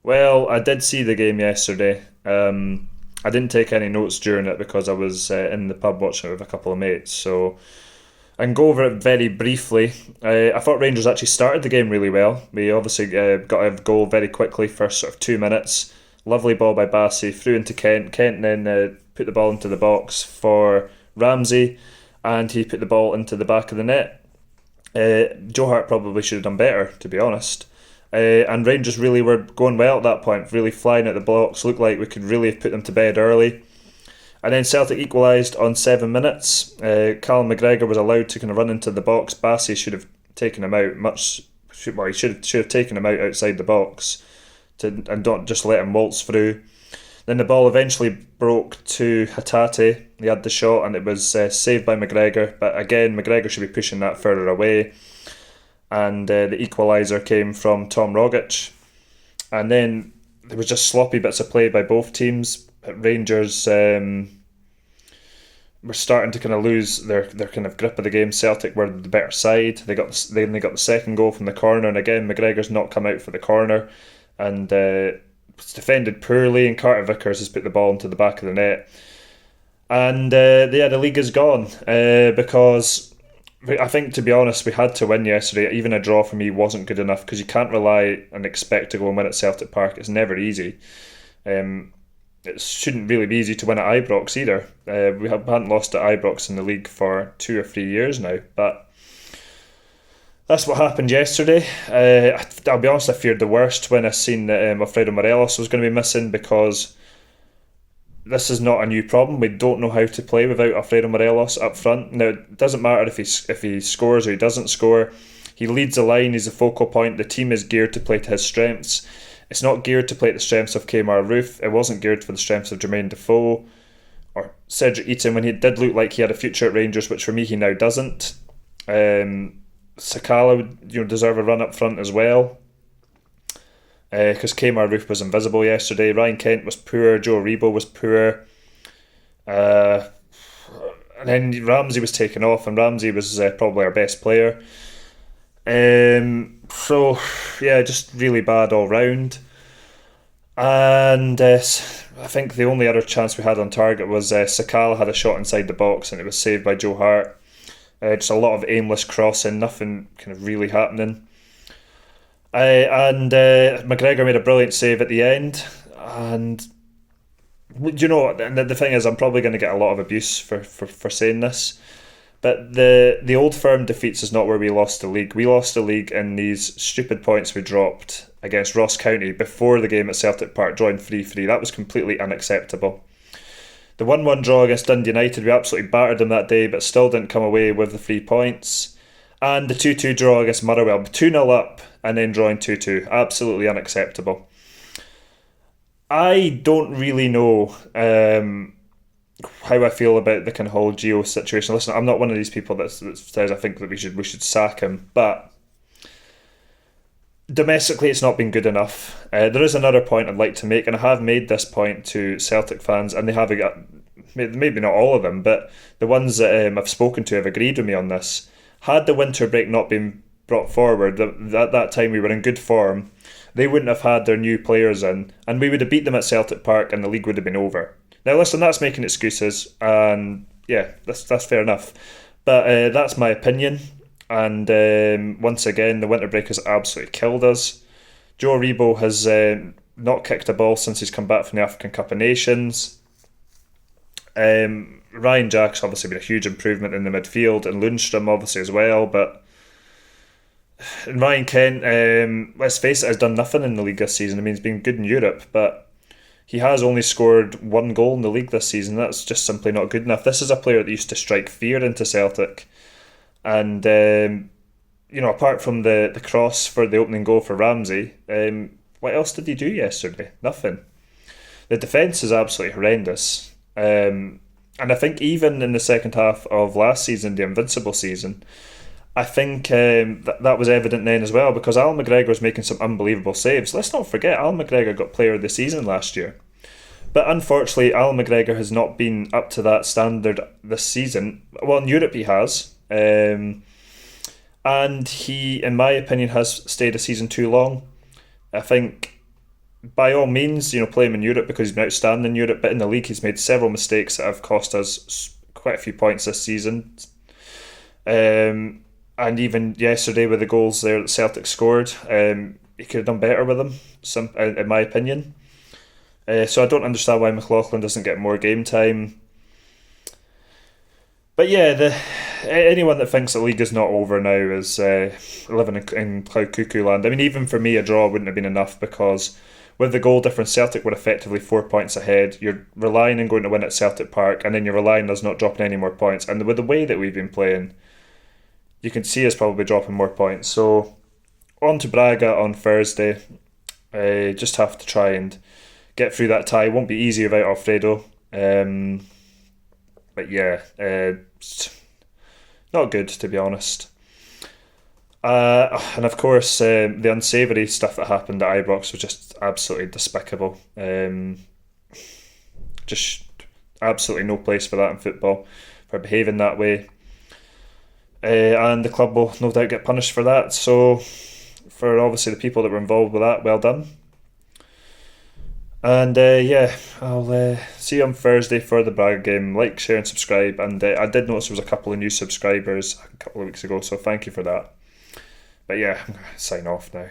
Well, I did see the game yesterday. I didn't take any notes during it because I was in the pub watching it with a couple of mates. So I can go over it very briefly. I thought Rangers actually started the game really well. We obviously got a goal very quickly, first sort of 2 minutes. Lovely ball by Bassey, through into Kent. Kent then put the ball into the box for Ramsey, and he put the ball into the back of the net. Joe Hart probably should have done better, to be honest. And Rangers really were going well at that point, really flying at the blocks. Looked like we could really have put them to bed early. And then Celtic equalised on 7 minutes. Callum McGregor was allowed to kind of run into the box. Bassey should have taken him out he should have taken him out outside the box and don't just let him waltz through. Then the ball eventually broke to Hatate. He had the shot and it was saved by McGregor. But again, McGregor should be pushing that further away. And the equaliser came from Tom Rogic. And then there was just sloppy bits of play by both teams. Rangers were starting to kind of lose their kind of grip of the game. Celtic were the better side. They got the second goal from the corner, and again McGregor's not come out for the corner, and it's defended poorly. And Carter Vickers has put the ball into the back of the net, and the league is gone because. I think, to be honest, we had to win yesterday. Even a draw for me wasn't good enough because you can't rely and expect to go and win at Celtic Park. It's never easy. It shouldn't really be easy to win at Ibrox either. We haven't lost at Ibrox in the league for 2 or 3 years now. But that's what happened yesterday. I'll be honest, I feared the worst when I seen that Alfredo Morelos was going to be missing because this is not a new problem. We don't know how to play without Alfredo Morelos up front. Now, it doesn't matter if he scores or he doesn't score. He leads the line, he's the focal point. The team is geared to play to his strengths. It's not geared to play at the strengths of Kemar Roof. It wasn't geared for the strengths of Jermaine Defoe or Cedric Eaton when he did look like he had a future at Rangers, which for me he now doesn't. Sakala would deserve a run up front as well. Because Kemar Roof was invisible yesterday. Ryan Kent was poor. Joe Rebo was poor. And then Ramsey was taken off, and Ramsey was probably our best player. So, yeah, just really bad all round. And I think the only other chance we had on target was Sakala had a shot inside the box, and it was saved by Joe Hart. Just a lot of aimless crossing, nothing kind of really happening. And McGregor made a brilliant save at the end. And the thing is, I'm probably going to get a lot of abuse for saying this, but the Old Firm defeats is not where we lost the league. We lost the league in these stupid points we dropped against Ross County before the game at Celtic Park, drawing 3-3. That was completely unacceptable. The 1-1 draw against Dundee United, we absolutely battered them that day, but still didn't come away with the 3 points. And the 2-2 draw against Motherwell, 2-0 up and then drawing 2-2. Absolutely unacceptable. I don't really know how I feel about the kind of whole Gio situation. Listen, I'm not one of these people that says I think that we should sack him, but domestically it's not been good enough. There is another point I'd like to make, and I have made this point to Celtic fans, and they have got, maybe not all of them, but the ones that I've spoken to have agreed with me on this. Had the winter break not been brought forward, at that time we were in good form, they wouldn't have had their new players in, and we would have beat them at Celtic Park and the league would have been over. Now listen, that's making excuses, and yeah, that's fair enough. But that's my opinion, and once again, the winter break has absolutely killed us. Joe Rebo has not kicked a ball since he's come back from the African Cup of Nations. Ryan Jack's obviously been a huge improvement in the midfield, and Lundstrom obviously as well, but Ryan Kent, let's face it, has done nothing in the league this season. I mean, he's been good in Europe, but he has only scored 1 goal in the league this season. That's just simply not good enough. This is a player that used to strike fear into Celtic, and apart from the cross for the opening goal for Ramsey, what else did he do yesterday? Nothing. The defence is absolutely horrendous. And I think even in the second half of last season, the Invincible season, I think that was evident then as well, because Al McGregor was making some unbelievable saves. Let's not forget, Al McGregor got Player of the Season last year. But unfortunately, Al McGregor has not been up to that standard this season. Well, in Europe he has. And he, in my opinion, has stayed a season too long. I think by all means, play him in Europe because he's been outstanding in Europe. But in the league, he's made several mistakes that have cost us quite a few points this season. And even yesterday with the goals there that Celtic scored, he could have done better with them. In my opinion. So I don't understand why McLaughlin doesn't get more game time. But yeah, anyone that thinks the league is not over now is living in cloud cuckoo land. I mean, even for me, a draw wouldn't have been enough because with the goal difference, Celtic were effectively 4 points ahead. You're relying on going to win at Celtic Park, and then you're relying on us not dropping any more points. And with the way that we've been playing, you can see us probably dropping more points. So on to Braga on Thursday. Just have to try and get through that tie. Won't be easy without Alfredo. But yeah, not good to be honest. And of course, the unsavoury stuff that happened at Ibrox was just absolutely despicable. Just absolutely no place for that in football, for behaving that way. And the club will no doubt get punished for that. So, for obviously the people that were involved with that, well done. And yeah, I'll see you on Thursday for the Braga game. Like, share, and subscribe. And I did notice there was a couple of new subscribers a couple of weeks ago, so thank you for that. But yeah, I'm going to sign off now.